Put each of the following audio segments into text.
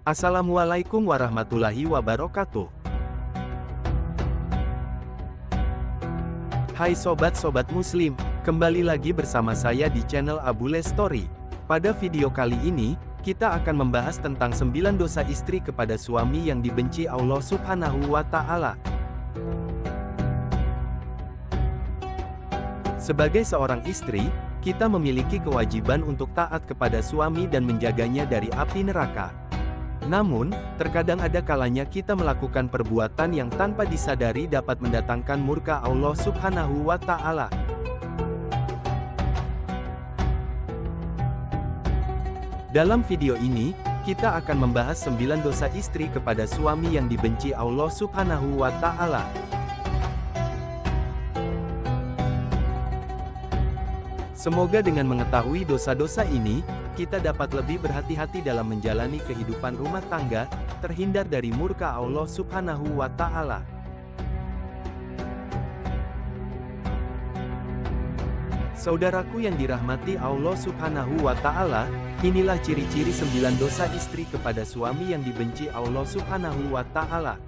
Assalamualaikum warahmatullahi wabarakatuh. Hai sobat-sobat muslim, kembali lagi bersama saya di channel Abule Story. Pada video kali ini, kita akan membahas tentang 9 dosa istri kepada suami yang dibenci Allah Subhanahu wa Ta'ala. Sebagai seorang istri, kita memiliki kewajiban untuk taat kepada suami dan menjaganya dari api neraka. Namun, terkadang ada kalanya kita melakukan perbuatan yang tanpa disadari dapat mendatangkan murka Allah Subhanahu wa Ta'ala. Dalam video ini, kita akan membahas 9 dosa istri kepada suami yang dibenci Allah Subhanahu wa Ta'ala. Semoga dengan mengetahui dosa-dosa ini, kita dapat lebih berhati-hati dalam menjalani kehidupan rumah tangga, terhindar dari murka Allah Subhanahu wa Ta'ala. Saudaraku yang dirahmati Allah Subhanahu wa Ta'ala, inilah ciri-ciri 9 dosa istri kepada suami yang dibenci Allah Subhanahu wa Ta'ala.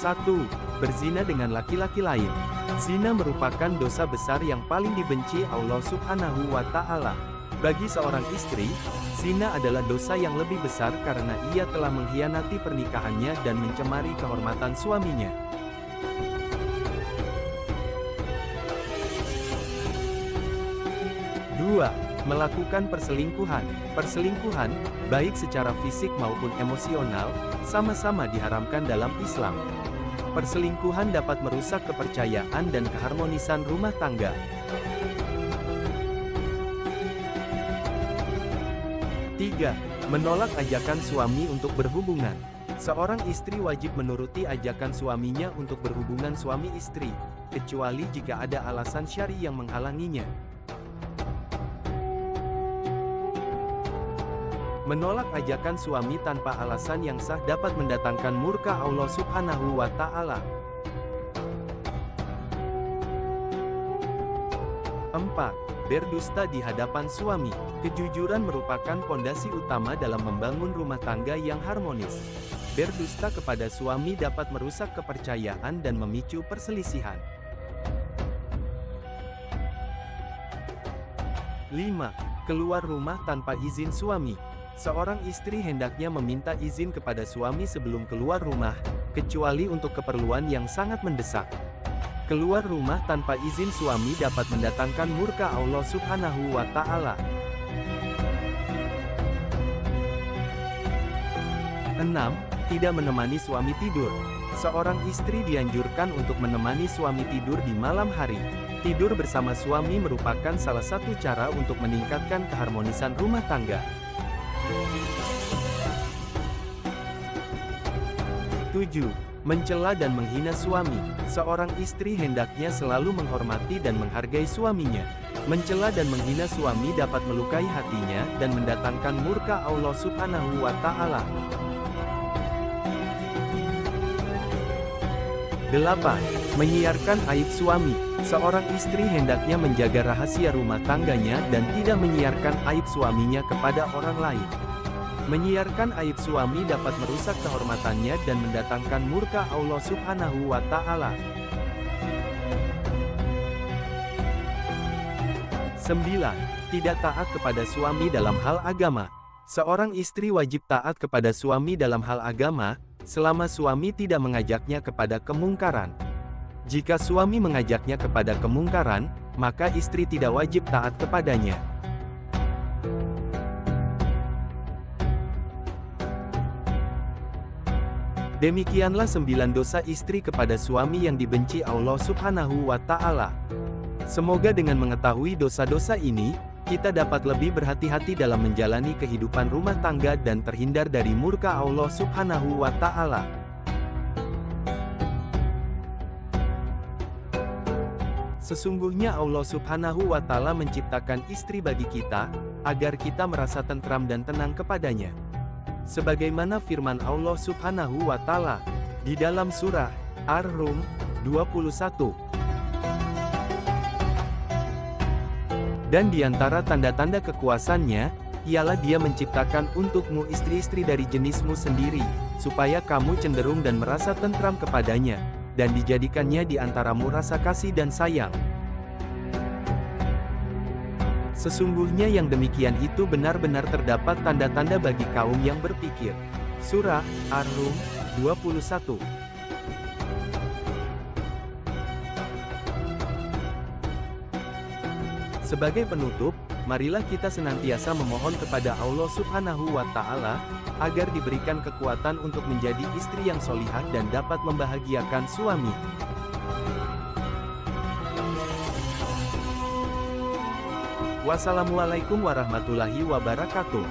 1. Berzina dengan laki-laki lain. Zina merupakan dosa besar yang paling dibenci Allah Subhanahu wa Ta'ala. Bagi seorang istri, zina adalah dosa yang lebih besar karena ia telah mengkhianati pernikahannya dan mencemari kehormatan suaminya. 2. Melakukan perselingkuhan. Perselingkuhan, baik secara fisik maupun emosional, sama-sama diharamkan dalam Islam. Perselingkuhan dapat merusak kepercayaan dan keharmonisan rumah tangga. 3. Menolak ajakan suami untuk berhubungan. Seorang istri wajib menuruti ajakan suaminya untuk berhubungan suami istri, kecuali jika ada alasan syar'i yang menghalanginya. Menolak ajakan suami tanpa alasan yang sah dapat mendatangkan murka Allah Subhanahu wa Ta'ala. 4. Berdusta di hadapan suami. Kejujuran merupakan pondasi utama dalam membangun rumah tangga yang harmonis. Berdusta kepada suami dapat merusak kepercayaan dan memicu perselisihan. 5. Keluar rumah tanpa izin suami. Seorang istri hendaknya meminta izin kepada suami sebelum keluar rumah, kecuali untuk keperluan yang sangat mendesak. Keluar rumah tanpa izin suami dapat mendatangkan murka Allah Subhanahu wa Ta'ala. 6. Tidak menemani suami tidur. Seorang istri dianjurkan untuk menemani suami tidur di malam hari. Tidur bersama suami merupakan salah satu cara untuk meningkatkan keharmonisan rumah tangga. 7. Mencela dan menghina suami. Seorang istri hendaknya selalu menghormati dan menghargai suaminya. Mencela dan menghina suami dapat melukai hatinya dan mendatangkan murka Allah Subhanahu wa Ta'ala. 8. Menyiarkan aib suami. Seorang istri hendaknya menjaga rahasia rumah tangganya dan tidak menyiarkan aib suaminya kepada orang lain. Menyiarkan aib suami dapat merusak kehormatannya dan mendatangkan murka Allah Subhanahu wa Ta'ala. 9. Tidak taat kepada suami dalam hal agama. Seorang istri wajib taat kepada suami dalam hal agama, selama suami tidak mengajaknya kepada kemungkaran. Jika suami mengajaknya kepada kemungkaran, maka istri tidak wajib taat kepadanya. Demikianlah 9 dosa istri kepada suami yang dibenci Allah Subhanahu wa Ta'ala. Semoga dengan mengetahui dosa-dosa ini, kita dapat lebih berhati-hati dalam menjalani kehidupan rumah tangga dan terhindar dari murka Allah Subhanahu wa Ta'ala. Sesungguhnya Allah Subhanahu wa Ta'ala menciptakan istri bagi kita, agar kita merasa tentram dan tenang kepadanya. Sebagaimana firman Allah Subhanahu wa Ta'ala di dalam surah Ar-Rum 21. Dan di antara tanda-tanda kekuasaannya, ialah Dia menciptakan untukmu istri-istri dari jenismu sendiri, supaya kamu cenderung dan merasa tentram kepadanya, dan dijadikannya di antaramu rasa kasih dan sayang. Sesungguhnya yang demikian itu benar-benar terdapat tanda-tanda bagi kaum yang berpikir. Surah Ar-Rum 21. Sebagai penutup, marilah kita senantiasa memohon kepada Allah Subhanahu wa Ta'ala agar diberikan kekuatan untuk menjadi istri yang solihah dan dapat membahagiakan suami. Wassalamualaikum warahmatullahi wabarakatuh.